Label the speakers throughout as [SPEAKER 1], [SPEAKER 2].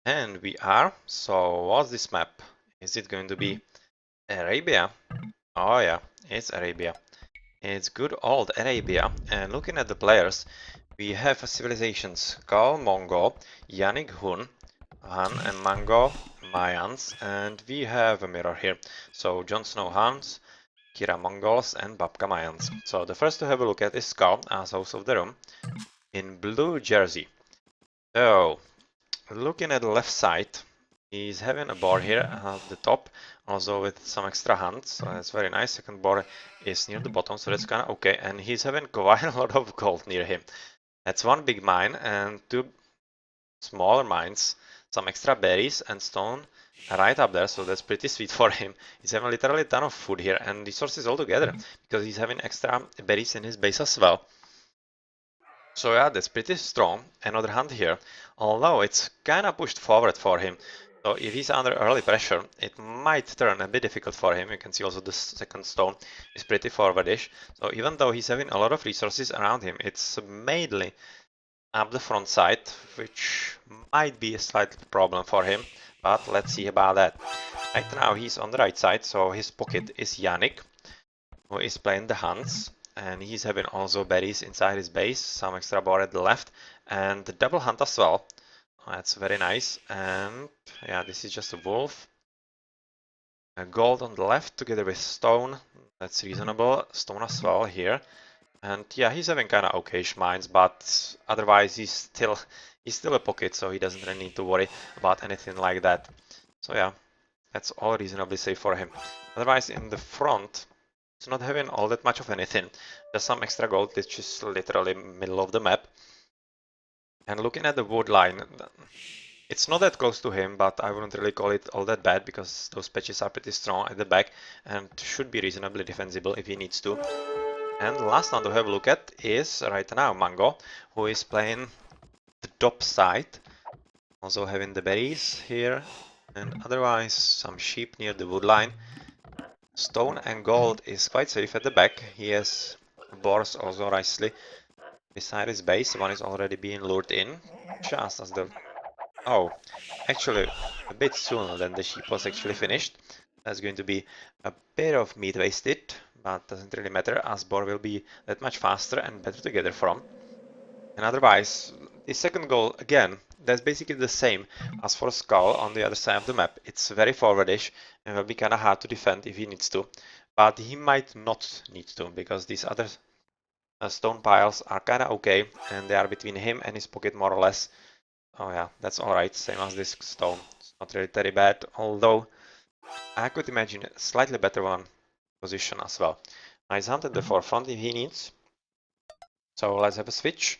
[SPEAKER 1] And we are. So what's this map? Is it going to be Arabia? Oh yeah, it's Arabia. It's good old Arabia. And looking at the players, we have civilizations Gal, Mongol, Yannick, Hun, Han and Mango, Mayans, and we have a mirror here. So Jon Snow Huns, Kira Mongols, and Babka Mayans. So the first to have a look at is Gal as host of the room in blue jersey. So looking at the left side, he's having a bar here at the top, also with some extra hands, so that's very nice. Second bar is near the bottom, so that's kind of okay. And he's having quite a lot of gold near him. That's one big mine and two smaller mines, some extra berries and stone right up there, so that's pretty sweet for him. He's having literally a ton of food here and resources all together, because he's having extra berries in his base as well. So yeah, that's pretty strong. Another hunt here, although it's kind of pushed forward for him. So if he's under early pressure, it might turn a bit difficult for him. You can see also the second stone is pretty forwardish. So even though he's having a lot of resources around him, it's mainly up the front side, which might be a slight problem for him. But let's see about that. Right now he's on the right side, so his pocket is Yannick, who is playing the hunts. And he's having also berries inside his base, some extra bar at the left, and the double hunt as well. That's very nice. And yeah, this is just a wolf. A gold on the left together with stone. That's reasonable. Stone as well here. And yeah, he's having kind of okayish mines, but otherwise he's still a pocket, so he doesn't really need to worry about anything like that. So yeah, that's all reasonably safe for him. Otherwise, in the front, it's not having all that much of anything. There's some extra gold, which is literally middle of the map. And looking at the wood line, it's not that close to him, but I wouldn't really call it all that bad, because those patches are pretty strong at the back and should be reasonably defensible if he needs to. And the last one to have a look at is right now Mango, who is playing the top side, also having the berries here, and otherwise some sheep near the wood line. Stone and gold is quite safe at the back. He has boars also nicely beside his base. One is already being lured in, just as the... Oh, actually a bit sooner than the sheep was actually finished. That's going to be a bit of meat wasted, but doesn't really matter, as boar will be that much faster and better to gather from. And otherwise, the second goal, again, that's basically the same as for Skull on the other side of the map. It's very forwardish and will be kind of hard to defend if he needs to. But he might not need to, because these other stone piles are kind of okay, and they are between him and his pocket more or less. Oh yeah, that's alright, same as this stone. It's not really very bad, although I could imagine a slightly better one position as well. Nice hunt at the forefront if he needs. So let's have a switch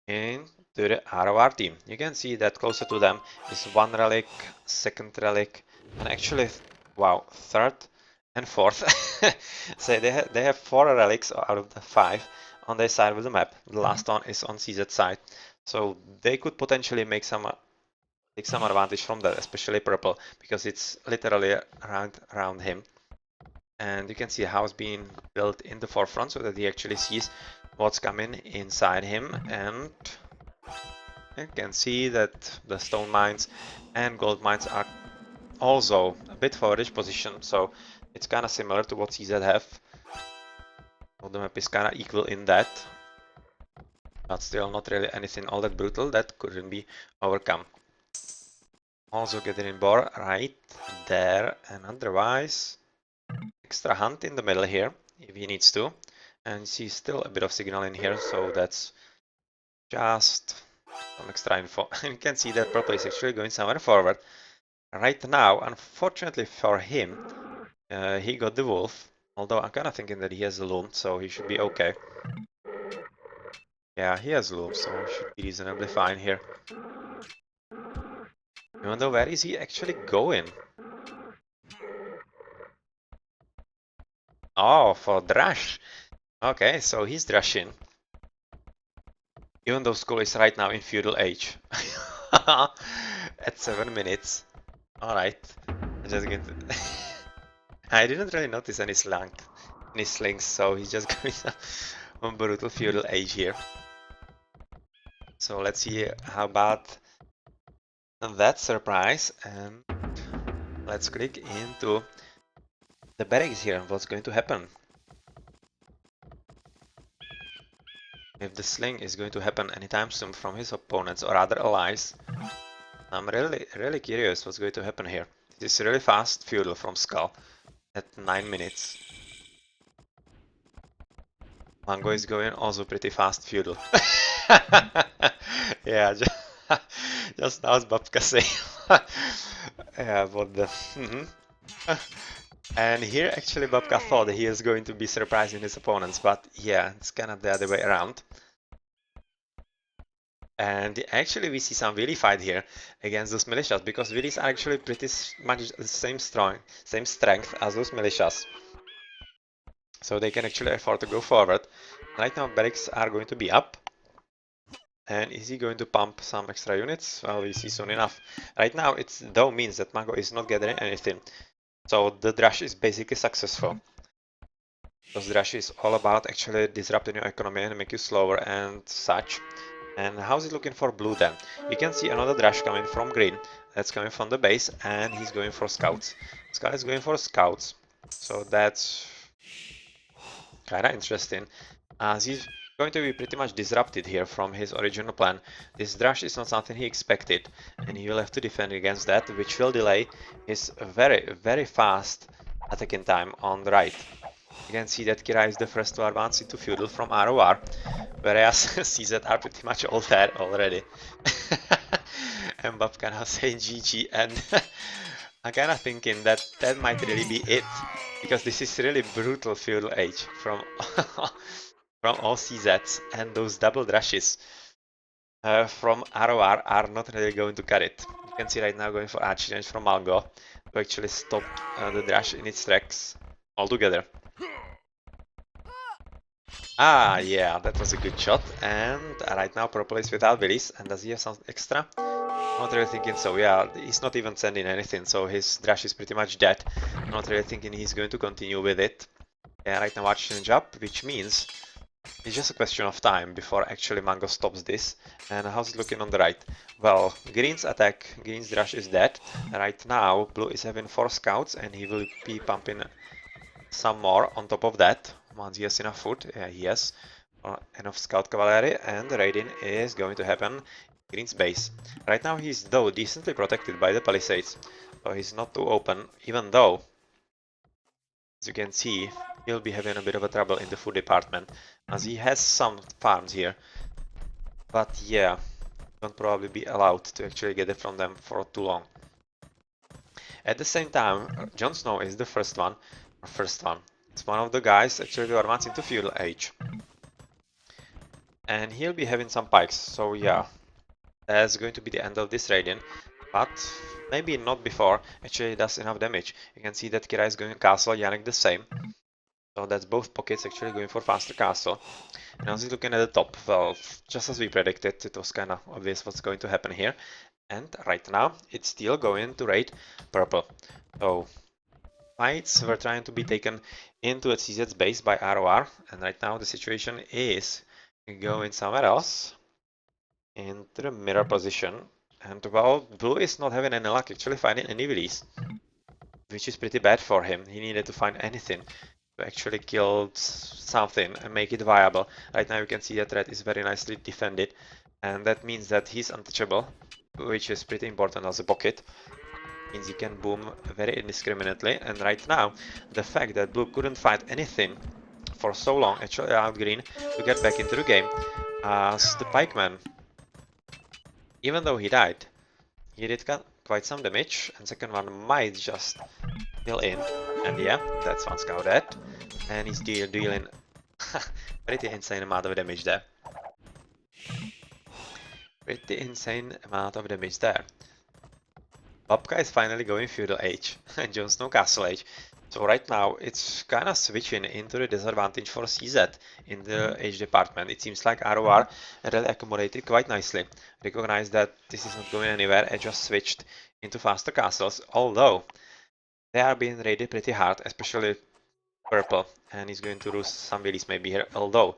[SPEAKER 1] into the RoR team. You can see that closer to them is one relic, second relic, and actually, wow, third and fourth. So they have 4 relics out of the 5 on their side of the map. The last one is on CZ side, so they could potentially make take some advantage from that, especially purple, because it's literally around him. And you can see a house being built in the forefront so that he actually sees what's coming inside him. And you can see that the stone mines and gold mines are also a bit forwardish position, so it's kind of similar to what CZ have. So the map is kind of equal in that, but still not really anything all that brutal that couldn't be overcome. Also getting bar right there, and otherwise extra hunt in the middle here if he needs to. And you see still a bit of signal in here, so that's just some extra info. And you can see that purple is actually going somewhere forward. Right now, unfortunately for him, he got the wolf, although I'm kind of thinking that he has a loom, so he should be okay. Yeah, he has a loom, so he should be reasonably fine here. Even though, where is he actually going? Oh, for Drash. Okay, so he's Drashing. Even though school is right now in feudal age. At 7 minutes. Alright. Just going to... I didn't really notice any slings, so he's just going on brutal feudal age here. So let's see how bad that surprise, and let's click into the barracks here. What's going to happen? If the sling is going to happen anytime soon from his opponents or other allies, I'm really curious what's going to happen here. This is really fast feudal from Skull at 9 minutes. Mango is going also pretty fast feudal. Yeah, just now Babka saying. Yeah, what the... And here actually Babka thought he is going to be surprising his opponents, but yeah, it's kind of the other way around. And actually we see some Willy fight here against those militias, because Willys are actually pretty much the same strength as those militias. So they can actually afford to go forward. Right now barracks are going to be up. And is he going to pump some extra units? Well, we see soon enough. Right now it though means that Mango is not gathering anything. So the Drush is basically successful. Because Drush is all about actually disrupting your economy and make you slower and such. And how's it looking for blue then? We can see another Drush coming from green. That's coming from the base, and he's going for scouts. Sky is going for scouts. So that's kinda interesting. As he's going to be pretty much disrupted here from his original plan. This Drush is not something he expected, and he will have to defend against that, which will delay his very fast attacking time on the right. You can see that Kira is the first to advance into feudal from RoR, whereas CZ are pretty much all dead already. And Bob kinda saying GG, and I'm kinda thinking that that might really be it, because this is really brutal feudal age from from all CZs, and those double drashes from RoR are not really going to cut it. You can see right now going for arch from Malgo to actually stop the Drash in its tracks altogether. Ah, yeah, that was a good shot. And right now Purple is without Willis, and does he have some extra? Not really thinking so, yeah, he's not even sending anything, so his Drash is pretty much dead. Not really thinking he's going to continue with it. Yeah, right now arch up, which means it's just a question of time before actually Mango stops this. And how's it looking on the right? Well, Green's attack, Green's Rush is dead. Right now, Blue is having 4 scouts, and he will be pumping some more on top of that. Once he has enough food, yeah, he has enough scout cavalry, and the raiding is going to happen in Green's base. Right now he's though decently protected by the palisades, so he's not too open, even though, as you can see, he'll be having a bit of a trouble in the food department, as he has some farms here. But yeah, won't probably be allowed to actually get it from them for too long. At the same time, Jon Snow is the first one. It's one of the guys actually who advance into feudal age. And he'll be having some pikes, so yeah, that's going to be the end of this raiding. But maybe not before actually does enough damage. You can see that Kira is going castle, Yannick the same. So that's both pockets actually going for faster castle. And as he's looking at the top, well, just as we predicted, it was kind of obvious what's going to happen here. And right now, it's still going to raid purple. So fights were trying to be taken into a CZ's base by RoR, and right now the situation is going somewhere else into the mirror position. And well, Blue is not having any luck actually finding any release, which is pretty bad for him. He needed to find anything to actually kill something and make it viable. Right now you can see that red is very nicely defended, and that means that he's untouchable, which is pretty important as a pocket. Means he can boom very indiscriminately, and right now the fact that blue couldn't find anything for so long actually allowed green to get back into the game, as the pikeman, even though he died, he did quite some damage, and second one might just kill in, and yeah, that's one scout dead, and he's dealing pretty insane amount of damage there. Pretty insane amount of damage there. Babka is finally going feudal age and Jon Snow castle age. So right now it's kind of switching into the disadvantage for CZ in the age department. It seems like RoR really accommodated quite nicely. Recognize that this is not going anywhere and just switched into faster castles, although they are being raided pretty hard, especially purple, and he's going to lose some willies maybe here, although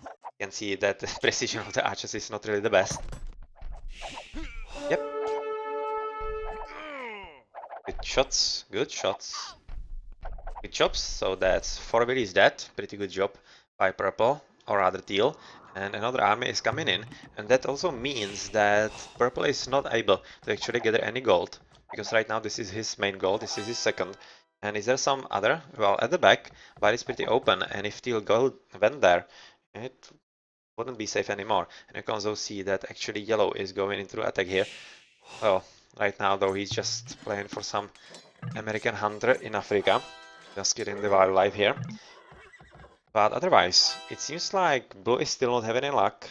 [SPEAKER 1] you can see that the precision of the archers is not really the best. Yep, Shots, good shots. Good jobs. So that's 4 Billy's dead. Pretty good job by purple, or rather teal. And another army is coming in. And that also means that purple is not able to actually gather any gold. Because right now this is his main goal, this is his second. And is there some other? Well, at the back, but it's pretty open. And if teal gold went there, it wouldn't be safe anymore. And you can also see that actually yellow is going into attack here. Well, right now though he's just playing for some American hunter in Africa. Just killing the wildlife here. But otherwise, it seems like blue is still not having any luck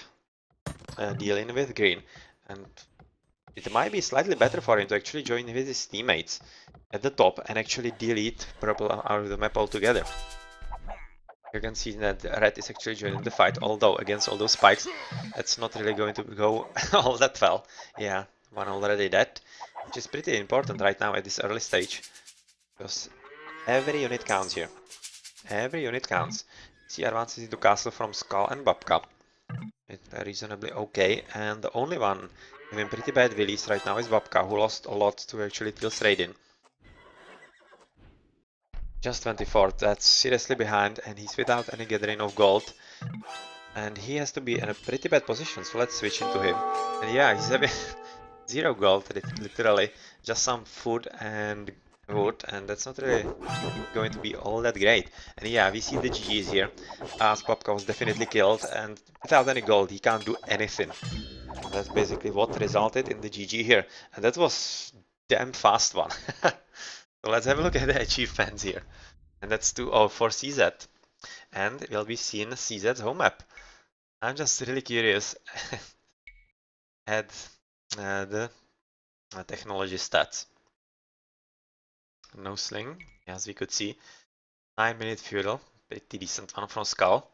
[SPEAKER 1] dealing with green. And it might be slightly better for him to actually join with his teammates at the top and actually delete purple out of the map altogether. You can see that red is actually joining the fight, although against all those spikes, that's not really going to go all that well. Yeah, one already dead, which is pretty important right now at this early stage, because every unit counts here. Every unit counts. She advances into castle from Skull and Babka. It's reasonably okay, and the only one having pretty bad willies right now is Babka, who lost a lot to actually Teal's Raiden. Just 24th, that's seriously behind, and he's without any gathering of gold. And he has to be in a pretty bad position, so let's switch into him. And yeah, he's having 0 gold, literally. Just some food and wood, and that's not really going to be all that great. And yeah, we see the GG's here, as Popka was definitely killed, and without any gold, he can't do anything. And that's basically what resulted in the GG here. And that was damn fast one. So let's have a look at the achievements here. And that's 2-0 for CZ. And we'll be seeing CZ's home map. I'm just really curious at the technology stats. No sling, as we could see. 9-minute fuel, pretty decent one from Skull.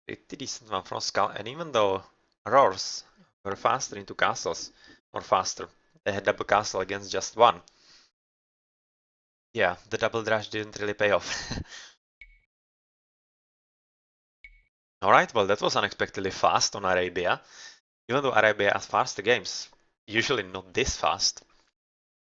[SPEAKER 1] Pretty decent one from Skull, and even though RoRs were faster into castles, or faster, they had double castle against just one. Yeah, the double dash didn't really pay off. Alright, well that was unexpectedly fast on Arabia. Even though Arabia has faster games, usually not this fast.